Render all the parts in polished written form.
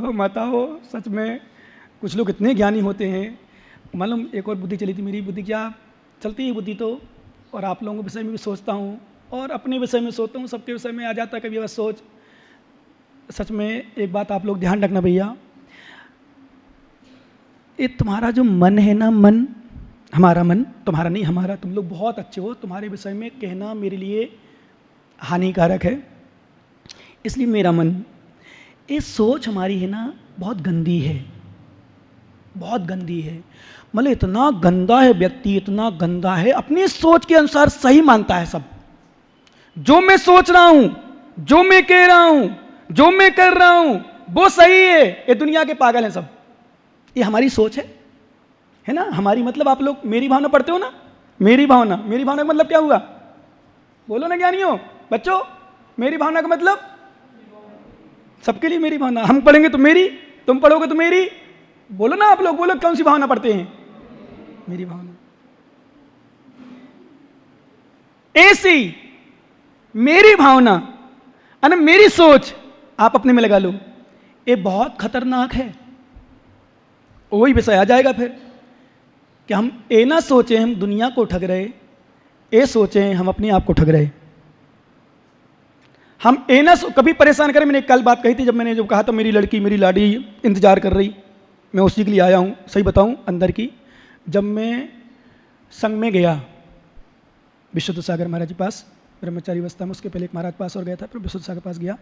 पिताओं माताओं, सच में कुछ लोग इतने ज्ञानी होते हैं। मालूम एक और बुद्धि चली थी, मेरी बुद्धि क्या चलती है बुद्धि तो, और आप लोगों के विषय में भी सोचता हूँ और अपने विषय में सोचता हूँ, सबके विषय में आ जाता है कभी बस सोच। सच में एक बात आप लोग ध्यान रखना भैया, ये तुम्हारा जो मन है ना, मन, हमारा मन, तुम्हारा नहीं हमारा, तुम लोग बहुत अच्छे हो, तुम्हारे विषय में कहना मेरे लिए हानिकारक है, इसलिए मेरा मन, ये सोच हमारी है ना बहुत गंदी है, बहुत गंदी है। मतलब इतना गंदा है व्यक्ति, इतना गंदा है, अपनी सोच के अनुसार सही मानता है सब। जो मैं सोच रहा हूं, जो मैं कह रहा हूं, जो मैं कर रहा हूं वो सही है। ये दुनिया के पागल हैं सब। ये हमारी सोच है ना। हमारी मतलब आप लोग मेरी भावना पढ़ते हो ना, मेरी भावना, मेरी भावना का मतलब क्या हुआ? बोलो ना ज्ञानियों, बच्चों, मेरी भावना का मतलब सबके लिए मेरी भावना। हम पढ़ेंगे तो मेरी, तुम पढ़ोगे तो मेरी। बोलो ना आप लोग, बोलो कौन सी भावना पढ़ते हैं? मेरी भावना। ऐसी मेरी भावना और मेरी सोच आप अपने में लगा लो, ये बहुत खतरनाक है। वही विषय आ जाएगा फिर कि हम ये ना सोचें हम दुनिया को ठग रहे, ये सोचें हम अपने आप को ठग रहे। हम ये ना कभी परेशान करें। मैंने कल बात कही थी, जब मैंने जो कहा था मेरी लड़की, मेरी लाडी इंतजार कर रही, मैं उसी के लिए आया हूँ। सही बताऊँ अंदर की, जब मैं संघ में गया विशुद्ध सागर महाराज के पास, ब्रह्मचारी अवस्था में, उसके पहले एक महाराज पास और गया था, फिर विशुद्ध सागर पास गया,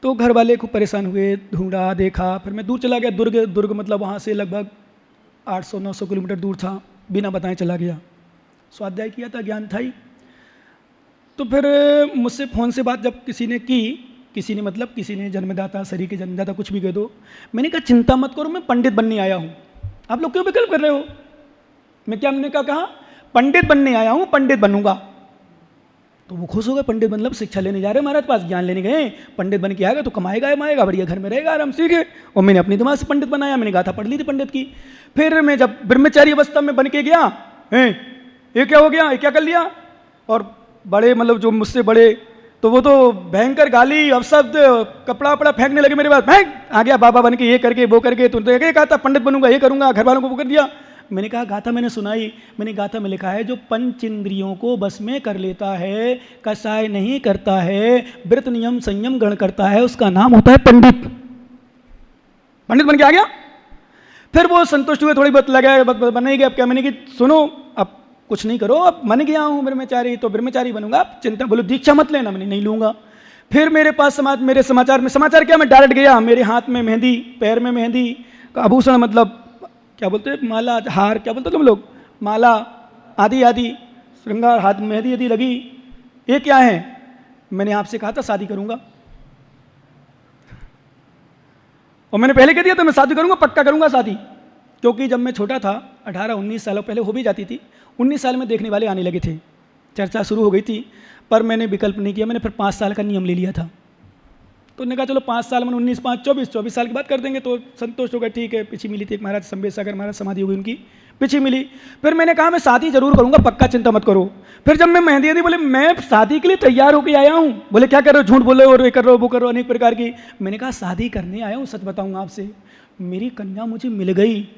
तो घर वाले खूब परेशान हुए, ढूंढा, देखा। फिर मैं दूर चला गया, दुर्ग मतलब वहाँ से लगभग 800-900 किलोमीटर दूर था, बिना बताए चला गया। स्वाध्याय किया था, ज्ञान था ही। तो फिर मुझसे फ़ोन से बात जब किसी ने की, किसी ने मतलब किसी ने जन्मदाता, शरीर के जन्मदाता, कुछ भी कह दो, मैंने कहा चिंता मत करो, मैं पंडित बनने आया हूँ। आप लोग क्यों विकल्प कर रहे हो? मैं क्या, हमने कहा पंडित बनने आया हूँ, पंडित बनूंगा। तो वो खुश हो गए। पंडित मतलब शिक्षा लेने जा रहे महाराज पास, ज्ञान लेने गए, पंडित बन के आएगा तो कमाएगा माएगा, बढ़िया घर में रहेगा, आराम सीखे। और मैंने अपनी दिमाग से पंडित बनाया, मैंने गाथा पढ़ ली थी पंडित की। फिर मैं जब ब्रह्मचारी अवस्था में बन के गया, ये क्या हो गया, ये क्या कर लिया? और बड़े मतलब जो मुझसे बड़े, तो वो तो भयंकर गाली अपशब्द, कपड़ा वपड़ा फेंकने लगे मेरे पास। फेंक आ गया बाबा बन के, ये करके वो करके, तुमने कहा था पंडित बनूंगा, ये करूंगा, घर वालों को वो कर दिया। मैंने कहा गाथा मैंने सुनाई, मैंने गाथा में लिखा है जो पंच इंद्रियों को बस में कर लेता है, कसाय नहीं करता है, व्रत नियम संयम ग्रहण करता है, उसका नाम होता है पंडित। पंडित बन के आ गया। फिर वो संतुष्ट हुए, थोड़ी बहुत लगा बन ही गया। अब क्या, मैंने कि सुनो अब कुछ नहीं करो, अब मन गया हूँ ब्रह्मचारी, तो ब्रह्मचारी बनूंगा, आप चिंता, बोलो दीक्षा मत लेना। मैंने नहीं लूंगा। फिर मेरे पास मेरे समाचार क्या, मैं डायरेक्ट गया, मेरे हाथ में मेहंदी, पैर में मेहंदी का आभूषण, मतलब क्या बोलते हैं, माला, हार, क्या बोलते तुम लोग, माला आदि आदि श्रृंगार, हाथ में मेहंदी आदि लगी। ये क्या है? मैंने आपसे कहा था शादी करूंगा, और मैंने पहले कह दिया था मैं शादी करूंगा, पक्का करूंगा शादी। क्योंकि जब मैं छोटा था, 18-19 सालों पहले हो भी जाती थी, 19 साल में देखने वाले आने लगे थे, चर्चा शुरू हो गई थी, पर मैंने विकल्प नहीं किया। मैंने फिर 5 साल का नियम ले लिया था। तो उन्होंने कहा चलो 5 साल में 19, 5, 24 साल की बात कर देंगे, तो संतोष हो गया, ठीक है। पीछे मिली थी एक महाराज संबेद सागर महाराज, समाधि हो गई उनकी, पीछे मिली। फिर मैंने कहा मैं शादी जरूर करूंगा, पक्का, चिंता मत करो। फिर जब मैं मेहंदी दी, बोले मैं शादी के लिए तैयार होकर आया हूँ। बोले क्या कर रहे हो, झूठ बोल रहे हो, और ये कर रहे हो, वो कर रहे हो, अनेक प्रकार की। मैंने कहा शादी करने आया हूँ, सच बताऊंगा आपसे, मेरी कन्या मुझे मिल गई,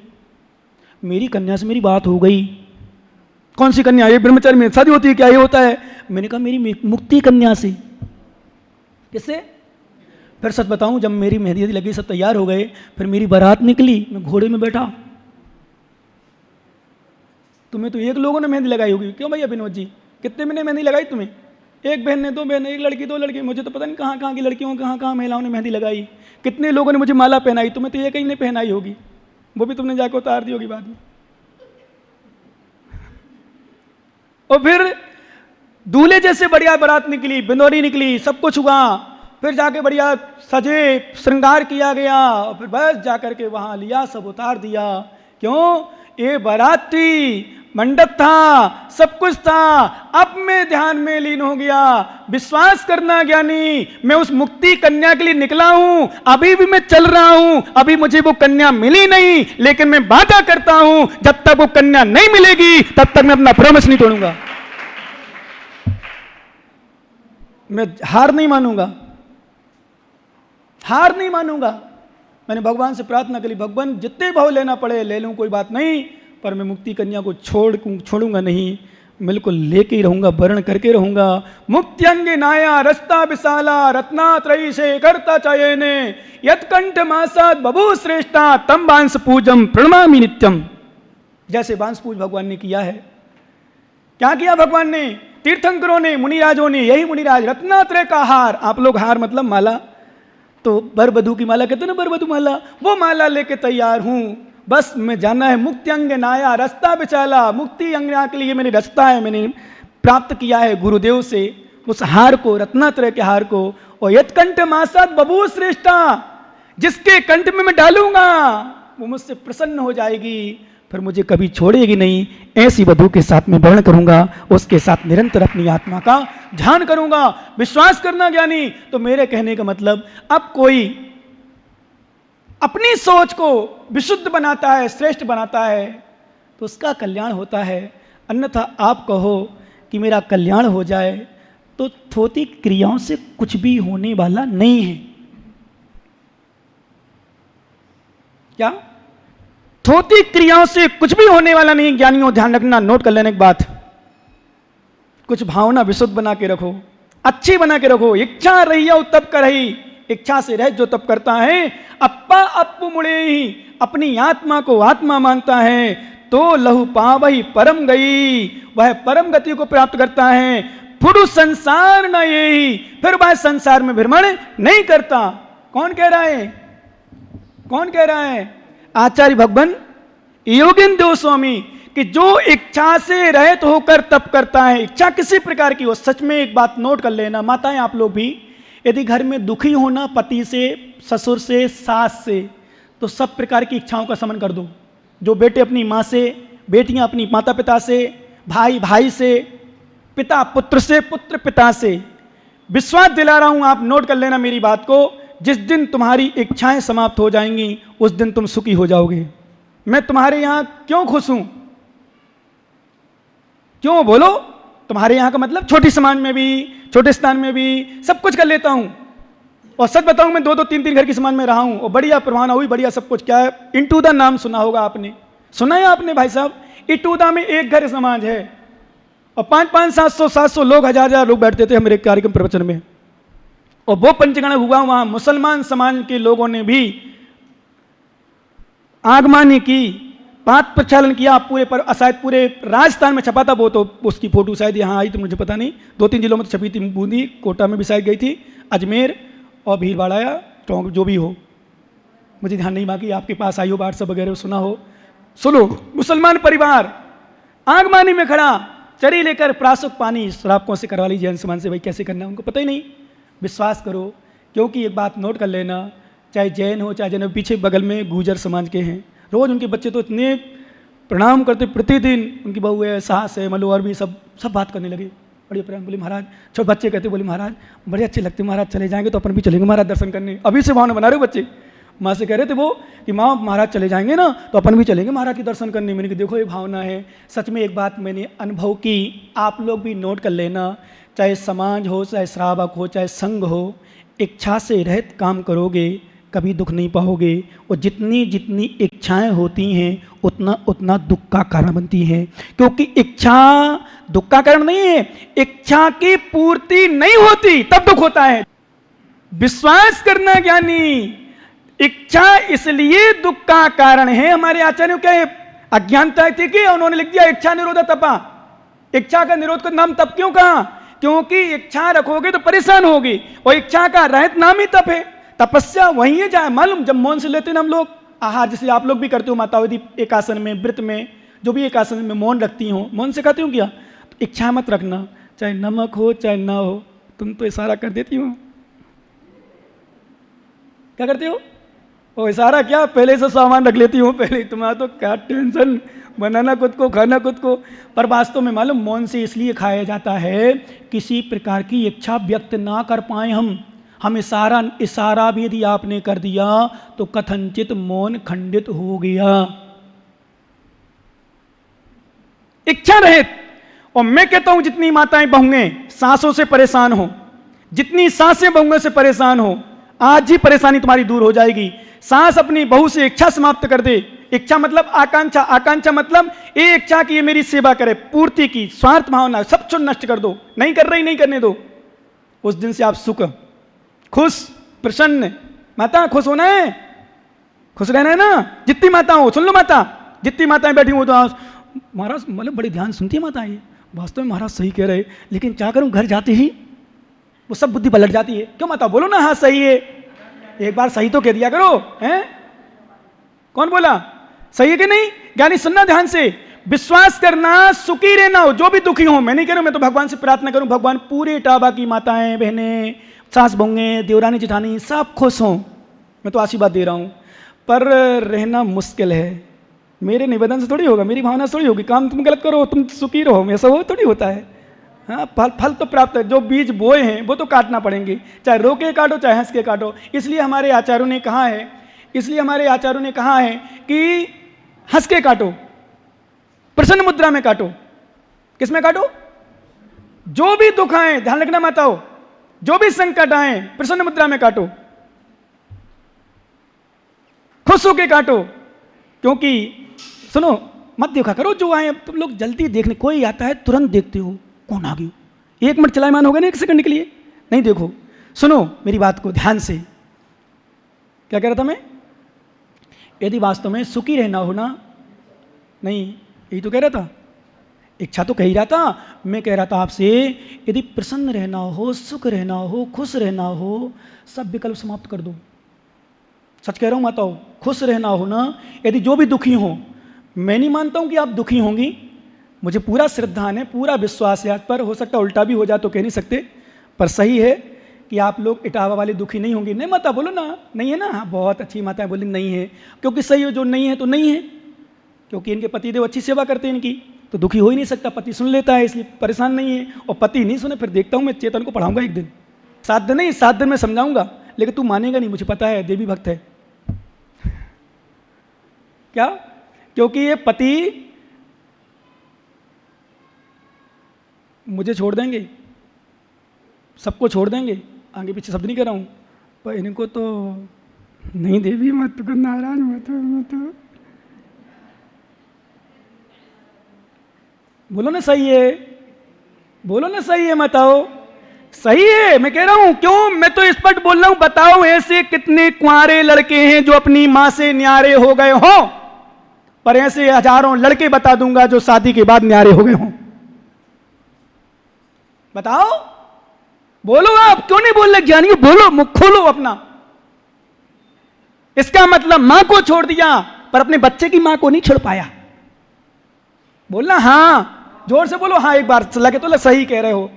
मेरी कन्या से मेरी बात हो गई। कौन सी कन्या? ये ब्रह्मचारी में शादी होती है क्या, ये होता है? मैंने कहा मेरी मुक्ति कन्या से। किससे? फिर सच बताऊं, जब मेरी मेहंदी लगी, सब तैयार हो गए, फिर मेरी बारात निकली, मैं घोड़े में बैठा। तुम्हें तो एक लोगों ने मेहंदी लगाई होगी, क्यों भैया विनोद जी, कितने मैंने मेहंदी लगाई तुम्हें? एक बहन ने, 2 बहन, एक लड़की, 2 लड़की, मुझे तो पता नहीं कहाँ कहाँ की लड़कियों, कहाँ कहाँ महिलाओं ने मेहंदी लगाई। कितने लोगों ने मुझे माला पहनाई, तुम्हें तो ये कहीं नहीं पहनाई होगी, वो भी तुमने जाकर उतार दी होगी बाद में। और फिर दूल्हे जैसे बढ़िया बारात निकली, बिंदौरी निकली, सब कुछ हुआ। फिर जाके बढ़िया सजे, श्रृंगार किया गया, और फिर बस जाकर के वहां लिया, सब उतार दिया। क्यों? ये बारात थी, मंडप था, सब कुछ था। अब मैं ध्यान में लीन हो गया। विश्वास करना ज्ञानी, मैं उस मुक्ति कन्या के लिए निकला हूं, अभी भी मैं चल रहा हूं, अभी मुझे वो कन्या मिली नहीं, लेकिन मैं वादा करता हूं जब तक वो कन्या नहीं मिलेगी तब तक मैं अपना प्रॉमिस नहीं तोड़ूंगा, मैं हार नहीं मानूंगा, हार नहीं मानूंगा। मैंने भगवान से प्रार्थना करी, भगवान जितने भाव लेना पड़े ले लूँ, कोई बात नहीं, पर मैं मुक्ति कन्या को छोड़ूंगा नहीं, बिल्कुल लेके ही रहूंगा, वर्ण करके रहूंगा। मुक्ति अंगे नाया रस्ता विशाला रत्नात्रयी से करता चयने यत्कंठ मासाद बभू श्रेष्ठा तम बांस पूजम प्रणमामि नित्यम। जैसे बांस पूज भगवान ने किया है। क्या किया भगवान ने? तीर्थंकरों ने, मुनिराजों ने, यही मुनिराज रत्नात्रय का हार, आप लोग हार मतलब माला, तो बर वधू की माला कहते हैं ना, बर वधू माला, वो माला लेके तैयार हूं, बस मैं जाना है मुक्ति अंग नाया रास्ता बेचाला। मुक्ति अंगना के लिए मैंने रास्ता है, मैंने प्राप्त किया है गुरुदेव से उस हार को, रत्नात्रय के हार को। और यत्कंठ मासाद बभू श्रेष्ठा, जिसके कंठ में मैं डालूंगा वो मुझसे प्रसन्न हो जाएगी, फिर मुझे कभी छोड़ेगी नहीं। ऐसी वधू के साथ मैं वर्ण करूंगा, उसके साथ निरंतर अपनी आत्मा का ध्यान करूंगा। विश्वास करना ज्ञानी। तो मेरे कहने का मतलब, अब कोई अपनी सोच को विशुद्ध बनाता है, श्रेष्ठ बनाता है, तो उसका कल्याण होता है। अन्यथा आप कहो कि मेरा कल्याण हो जाए, तो थोती क्रियाओं से कुछ भी होने वाला नहीं है। क्या? थोती क्रियाओं से कुछ भी होने वाला नहीं। ज्ञानियों ध्यान रखना, नोट कर लेने की बात। कुछ भावना विशुद्ध बना के रखो, अच्छी बना के रखो। इच्छा रही हो तब कर रही, इच्छा से रह जो तब करता है। अप्पा अप्पु मुड़े ही, अपनी आत्मा को आत्मा मानता है, तो लहु पावही परम गई, वह परम गति को प्राप्त करता है। पुरुष संसार न यही, फिर वह संसार में भ्रमण नहीं करता। कौन कह रहा है? कौन कह रहा है? आचार्य भगवान योगेंद्र गोस्वामी, कि जो इच्छा से रहित होकर तप करता है, इच्छा किसी प्रकार की हो। सच में एक बात नोट कर लेना, माताएं आप लोग भी, यदि घर में दुखी होना पति से, ससुर से, सास से, तो सब प्रकार की इच्छाओं का समन कर दो। जो बेटे अपनी माँ से, बेटियां अपनी माता पिता से, भाई भाई से, पिता पुत्र से, पुत्र पिता से। विश्वास दिला रहा हूं, आप नोट कर लेना मेरी बात को। जिस दिन तुम्हारी इच्छाएं समाप्त हो जाएंगी, उस दिन तुम सुखी हो जाओगे। मैं तुम्हारे यहां क्यों खुश हूं? क्यों बोलो? तुम्हारे यहां का मतलब छोटी समाज में भी, छोटे स्थान में भी सब कुछ कर लेता हूं। और सच बताऊं, मैं 2-2 3-3 घर की समाज में रहा हूं, और बढ़िया प्रवाहना हुई, बढ़िया सब कुछ। क्या है? इंटूदा नाम सुना होगा आपने, सुना है आपने भाई साहब? इंटूदा में एक घर समाज है, और 500, 700 लोग, 1000 लोग बैठते थे हमारे कार्यक्रम प्रवचन में। और वो पंचगण हुआ, वहां मुसलमान समाज के लोगों ने भी आगमनी की, पाठ प्रचालन किया पूरे पर। शायद पूरे राजस्थान में छपा था वो, तो उसकी फोटो शायद यहाँ आई तो मुझे पता नहीं। 2-3 जिलों में तो छपी थी, बूंदी, कोटा में भी शायद गई थी, अजमेर और भीलवाड़ा या टोंक, जो भी हो, मुझे ध्यान नहीं। बाकी आपके पास आई हो, व्हाट्सएप वगैरह सुना हो। सुनो, मुसलमान परिवार आगमनी में खड़ा, चरी लेकर प्रासुक पानी शराब कौन से करवा ली जैन समाज से, भाई कैसे करना है उनको पता ही नहीं। विश्वास करो, क्योंकि एक बात नोट कर लेना, चाहे जैन हो चाहे जैन, पीछे बगल में गुर्जर समाज के हैं, रोज उनके बच्चे तो इतने प्रणाम करते, प्रतिदिन उनकी बहू है, सास है, मल्लू भी सब बात करने लगे, बड़ी प्रेम। बोले महाराज, छोटे बच्चे कहते, बोले महाराज बड़े अच्छे लगते महाराज, चले जाएंगे तो अपन भी चलेंगे महाराज दर्शन करने। अभी से भावना बना रहे बच्चे, माँ से कह रहे थे वो कि माँ महाराज चले जाएंगे ना तो अपन भी चलेंगे महाराज के दर्शन करने। मैंने कहा देखो ये भावना है। सच में एक बात मैंने अनुभव की, आप लोग भी नोट कर लेना, चाहे समाज हो, चाहे श्रावक हो, चाहे संघ हो, इच्छा से रहित काम करोगे कभी दुख नहीं पाओगे। और जितनी जितनी इच्छाएं होती हैं उतना उतना दुख का कारण बनती हैं, क्योंकि इच्छा दुख का कारण नहीं है, इच्छा की पूर्ति नहीं होती तब दुख होता है। विश्वास करना ज्ञानी, इच्छा इसलिए दुख का कारण है। हमारे आचार्यों क्या अज्ञानता थी कि उन्होंने लिख दिया इच्छा निरोधा तपा। इच्छा का निरोध का नाम तप क्यों कहा? क्योंकि इच्छा रखोगे तो परेशान होगी, और इच्छा का रहित नाम ही तप है। तपस्या वही है जहाँ मालूम जब मौन से लेते हैं हम लोग आहार, जैसे आप लोग भी करते हो, मातावती एक आसन में, व्रत में, जो भी एक आसन में मौन रखती हो, मौन से कहती हूँ क्या, तो इच्छा मत रखना, चाहे नमक हो चाहे ना हो। तुम तो इशारा कर देती हो, क्या करते हो? वो इशारा क्या, पहले से सामान रख लेती हूँ, पहले तुम्हारा तो क्या टेंशन, बनाना खुद को, खाना खुद को। पर वास्तव में मालूम मौन से इसलिए खाया जाता है, किसी प्रकार की इच्छा व्यक्त ना कर पाए हम इशारा भी यदि आपने कर दिया तो कथनचित मौन खंडित हो गया। इच्छा रहित। और मैं कहता हूं जितनी माताएं बहुएं सासों से परेशान हो, जितनी सासें बहुओं से परेशान हो, आज ही परेशानी तुम्हारी दूर हो जाएगी। सास अपनी बहू से इच्छा समाप्त कर दे। इच्छा मतलब आकांक्षा, आकांक्षा मतलब ये इच्छा की ये मेरी सेवा करे, पूर्ति की, स्वार्थ भावना सब कुछ नष्ट कर दो, नहीं कर रही नहीं करने दो। उस दिन से आप सुख, खुश, प्रसन्न। माता खुश होना है, खुश रहना है ना। जितनी माता हो, सुन लो माता, जितनी माताएं बैठी हो तो महाराज मतलब बड़ी ध्यान सुनती है माताएं, वास्तव में महाराज सही कह रहे, लेकिन क्या करूं घर जाते ही वो सब बुद्धि पलट जाती है। क्यों माता बोलो ना, हाँ सही है, एक बार सही तो कह दिया करो। हैं कौन बोला सही है कि नहीं? ज्ञानी सुनना ध्यान से, विश्वास करना, सुखी रहना हो, जो भी दुखी हो। मैं नहीं कह रहा हूं, मैं तो भगवान से प्रार्थना करूं भगवान पूरे इटावा की माताएं बहनें, सास बहुएं, देवरानी जेठानी सब खुश हों, मैं तो आशीर्वाद दे रहा हूं। पर रहना मुश्किल है। मेरे निवेदन से थोड़ी होगा, मेरी भावना से थोड़ी होगी। काम तुम गलत करो तुम सुखी रहो, ऐसा वो थोड़ी होता है। हाँ फल तो प्राप्त है, जो बीज बोए हैं वो तो काटना पड़ेंगे, चाहे रो के काटो चाहे हंस के काटो। इसलिए हमारे आचार्यों ने कहा है, कि हंस के काटो, प्रसन्न मुद्रा में काटो। किस में काटो? जो भी दुख आए, ध्यान रखना माताओ, जो भी संकट आए प्रसन्न मुद्रा में काटो, खुश होके काटो। क्योंकि सुनो, मत देखा करो जो आए, तुम लोग जल्दी देखने, कोई आता है तुरंत देखते हो कौन आ गया, एक मिनट चलायमान होगा ना एक सेकंड के लिए, नहीं देखो। सुनो मेरी बात को ध्यान से, क्या कह रहा था मैं? यदि वास्तव में सुखी रहना हो ना, नहीं यही तो कह रहा था, इच्छा तो कह ही रहा था, मैं कह रहा था आपसे, यदि प्रसन्न रहना हो, सुख रहना हो, खुश रहना हो, सब विकल्प समाप्त कर दो। सच कह रहा हूं माताओं, खुश रहना हो ना, यदि जो भी दुखी हो, मैं नहीं मानता हूं कि आप दुखी होंगी, मुझे पूरा श्रद्धा है, पूरा विश्वास है, पर हो सकता है उल्टा भी हो जाए तो कह नहीं सकते, पर सही है कि आप लोग इटावा वाले दुखी नहीं होंगे। नहीं माता बोलो ना, नहीं है ना? हाँ बहुत अच्छी माताएं बोली नहीं है, क्योंकि सही है, जो नहीं है तो नहीं है, क्योंकि इनके पतिदेव अच्छी सेवा करते हैं इनकी, तो दुखी हो ही नहीं सकता। पति सुन लेता है इसलिए परेशान नहीं है, और पति नहीं सुने फिर देखता हूँ मैं चेतन को पढ़ाऊंगा एक दिन, 7 दिन नहीं 7 दिन में समझाऊंगा, लेकिन तू मानेगा नहीं, मुझे पता है देवी भक्त है। क्या? क्योंकि ये पति मुझे छोड़ देंगे, सबको छोड़ देंगे, आगे पीछे शब्द नहीं कर रहा हूं, पर इनको तो नहीं, देवी मत कर, नाराज मत बोलो ना सही है, बोलो ना सही है, बताओ सही है। मैं कह रहा हूं क्यों, मैं तो स्पष्ट बोल रहा हूं, बताओ ऐसे कितने कुंवारे लड़के हैं जो अपनी मां से न्यारे हो गए हों, पर ऐसे हजारों लड़के बता दूंगा जो शादी के बाद न्यारे हो गए हों। बताओ, बोलो, आप क्यों नहीं बोल रहे ज्ञानी? बोलो, मुख खोलो अपना। इसका मतलब मां को छोड़ दिया पर अपने बच्चे की मां को नहीं छोड़ पाया। बोलना हाँ, जोर से बोलो हाँ, एक बार लगे तो सही कह रहे हो।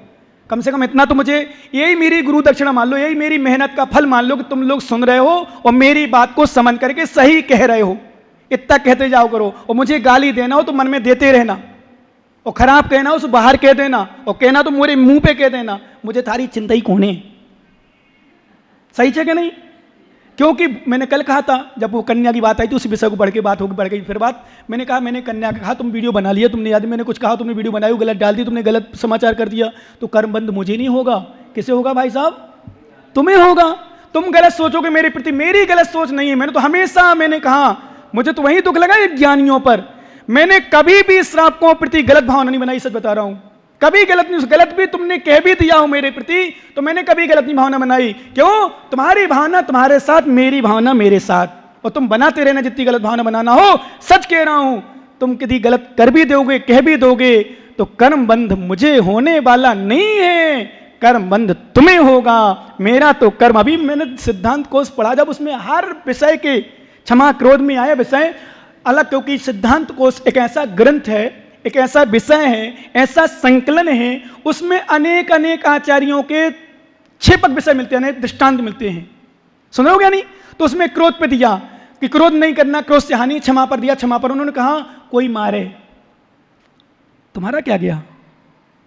कम से कम इतना तो मुझे, यही मेरी गुरु दक्षिणा मान लो, यही मेरी मेहनत का फल मान लो कि तुम लोग सुन रहे हो और मेरी बात को समझ करके सही कह रहे हो। इतना कहते जाओ करो, और मुझे गाली देना हो तो मन में देते रहना, और खराब कहना हो तो बाहर कह देना, और कहना तो मेरे मुंह पे कह देना, मुझे थारी चिंता ही कौन है। सही है कि नहीं? क्योंकि मैंने कल कहा था, जब वो कन्या की बात आई थी, उसी विषय को बढ़ के बात होगी, बढ़ गई फिर बात। मैंने कहा, मैंने कन्या का कहा, तुम वीडियो बना लिया, तुमने याद, मैंने कुछ कहा, तुमने वीडियो बनाई, गलत डाल दी, तुमने गलत समाचार कर दिया, तो कर्मबंध मुझे नहीं होगा, किसे होगा भाई साहब? तुम्हें होगा। तुम गलत सोचोगे मेरे प्रति, मेरी गलत सोच नहीं है। मैंने तो हमेशा मैंने कहा, मुझे तो वही दुख लगा ज्ञानियों पर, मैंने कभी भी श्रावकों प्रति गलत भावना नहीं बनाई, सच बता रहा हूं, कभी गलत नहीं। गलत भी तुमने कह भी दिया हो मेरे प्रति, तो मैंने कभी गलत नहीं भावना बनाई। क्यों? तुम्हारी भावना तुम्हारे साथ, मेरी भावना मेरे साथ, और तुम बनाते रहना जितनी गलत भावना बनाना हो। सच कह रहा हूं, तुम यदि गलत कर भी दोगे, कह भी दोगे, तो कर्म बंध मुझे होने वाला नहीं है, कर्म बंध तुम्हें होगा। मेरा तो कर्म, अभी मैंने सिद्धांत कोश पढ़ा, जब उसमें हर विषय के क्षमा क्रोध में आया विषय अलग, क्योंकि सिद्धांत कोश एक ऐसा ग्रंथ है, एक ऐसा विषय है, ऐसा संकलन है, उसमें अनेक अनेक आचार्यों के क्षेपक विषय मिलते हैं, दृष्टांत मिलते हैं। सुन रहे हो क्या नहीं? तो उसमें क्रोध पे दिया कि क्रोध नहीं करना, क्रोध से हानि, क्षमा पर दिया, क्षमा पर उन्होंने कहा कोई मारे, तुम्हारा क्या गया,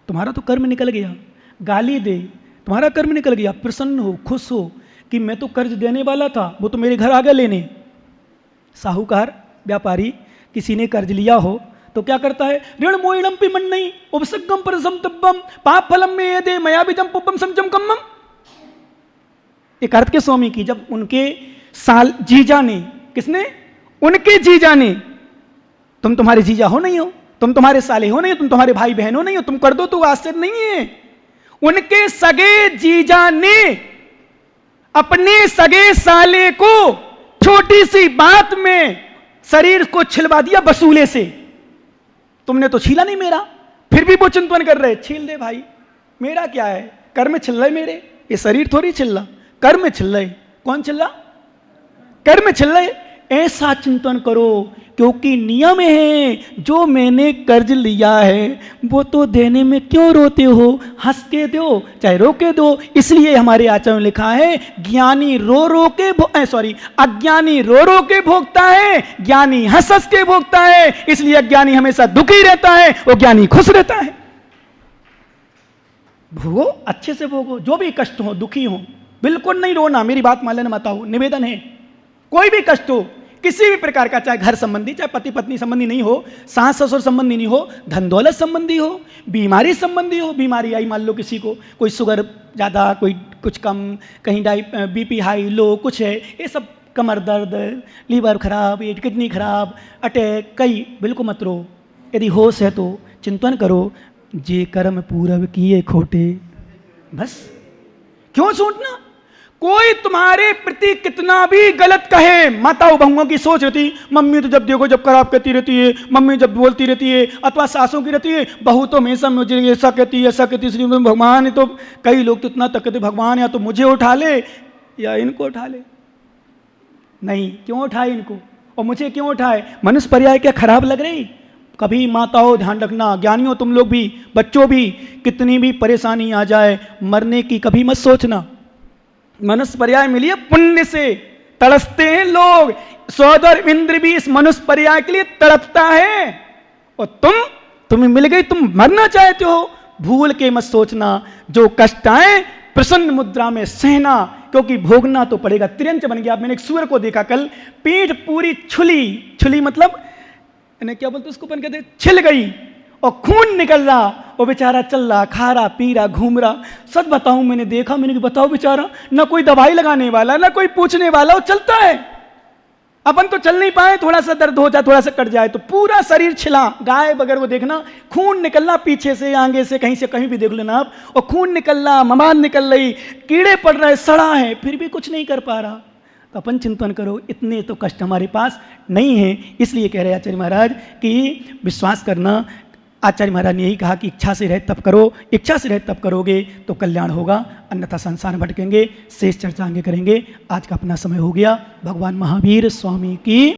तुम्हारा तो कर्म निकल गया। गाली दे, तुम्हारा कर्म निकल गया। प्रसन्न हो, खुश हो कि मैं तो कर्ज देने वाला था, वो तो मेरे घर आ गया लेने। साहूकार, व्यापारी, किसी ने कर्ज लिया हो तो क्या करता है? ऋण मोइणम पिमन्नई उपसग्गम परसम तब्बम पाप फलम में यदे मया बिजम पुपम समजम कम्मम। एक अर्थ के स्वामी की, जब उनके साल जीजा ने, किसने? उनके जीजा ने, तुम तुम्हारे जीजा हो नहीं हो, तुम तुम्हारे साले हो नहीं हो, तुम तुम्हारे भाई बहन हो नहीं हो, तुम कर दो तो आश्चर्य नहीं है। उनके सगे जीजा ने अपने सगे साले को छोटी सी बात में शरीर को छिलवा दिया बसूले से। तुमने तो छीला नहीं मेरा, फिर भी वो चिंतन कर रहे, छील दे भाई, मेरा क्या है, कर में छिल रहे मेरे, ये शरीर थोड़ी छिल रहा, कर में छिल रहे। कौन छिल रहा? कर में छिल रहे। ऐसा चिंतन करो, क्योंकि नियम है, जो मैंने कर्ज लिया है वो तो देने में क्यों रोते हो, हंस के दो चाहे रो के दो। इसलिए हमारे आचार्यों ने लिखा है, ज्ञानी रो रो के अज्ञानी रो रो के भोगता है, ज्ञानी हंस हंस के भोगता है। इसलिए अज्ञानी हमेशा दुखी रहता है और ज्ञानी खुश रहता है। भोगो, अच्छे से भोगो, जो भी कष्ट हो, दुखी हो, बिल्कुल नहीं रोना, मेरी बात मान लेना, मत आओ, निवेदन है। कोई भी कष्ट हो, किसी भी प्रकार का, चाहे घर संबंधी, चाहे पति पत्नी संबंधी नहीं हो, सास ससुर संबंधी नहीं हो, धन दौलत संबंधी हो, बीमारी संबंधी हो, बीमारी आई मान लो किसी को, कोई शुगर ज़्यादा, कोई कुछ कम, कहीं बीपी हाई लो, कुछ है, ये सब, कमर दर्द, लीवर खराब, ये किडनी खराब, अटैक, कई, बिल्कुल मत रो। यदि होश है तो चिंतन करो, जे कर्म पूरब किए खोटे, बस क्यों छूटना। कोई तुम्हारे प्रति कितना भी गलत कहे, माताओं बहुओं की सोच रहती, मम्मी तो जब देखो जब खराब कहती रहती है, मम्मी जब बोलती रहती है, अथवा सासों की रहती है, बहू तो हमेशा मुझे ऐसा कहती है, ऐसा कहती है, इसलिए भगवान तो, कई लोग तो इतना तक कहते, भगवान या तो मुझे उठा ले या इनको उठा ले। नहीं, क्यों उठाए इनको और मुझे क्यों उठाए? मनुष्य पर्याय क्या खराब लग रही? कभी माताओं ध्यान रखना, ज्ञानियों तुम लोग भी, बच्चों भी, कितनी भी परेशानी आ जाए, मरने की कभी मत सोचना। मनुष्य पर्याय मिली है, पुण्य से तड़पते हैं लोग, सौदर इंद्र भी इस मनुष्य पर्याय के लिए तड़पता है, और तुम्हें मिल गई, तुम मरना चाहते हो। भूल के मत सोचना, जो कष्ट आए प्रसन्न मुद्रा में सहना, क्योंकि भोगना तो पड़ेगा। तिरंच बन गया। मैंने एक सूअर को देखा कल, पीठ पूरी छुली मतलब क्या बोलते उसको, अपन कहते छिल गई और खून निकल रहा, वो बेचारा चल रहा, खा रहा, पी रहा, घूम रहा। सच बताऊं, मैंने देखा, मैंने बताओ बेचारा, ना कोई दवाई लगाने वाला, ना कोई पूछने वाला, वो चलता है। अपन तो चल नहीं पाए, थोड़ा सा दर्द हो जाए, थोड़ा सा कट जाए तो पूरा शरीर छिला। गाय बगैर को देखना, खून निकलना पीछे से, आगे से, कहीं से कहीं भी देख लेना आप, और खून निकल रहा, ममाद निकल रही, कीड़े पड़ रहे, सड़ा है, फिर भी कुछ नहीं कर पा रहा। तो अपन चिंतन करो, इतने तो कष्ट हमारे पास नहीं है। इसलिए कह रहे आचार्य महाराज कि विश्वास करना। आचार्य महाराज ने यही कहा कि इच्छा से रहे तब करो, इच्छा से रहे तब करोगे तो कल्याण होगा, अन्यथा संसार भटकेंगे। शेष चर्चा आगे करेंगे। आज का अपना समय हो गया। भगवान महावीर स्वामी की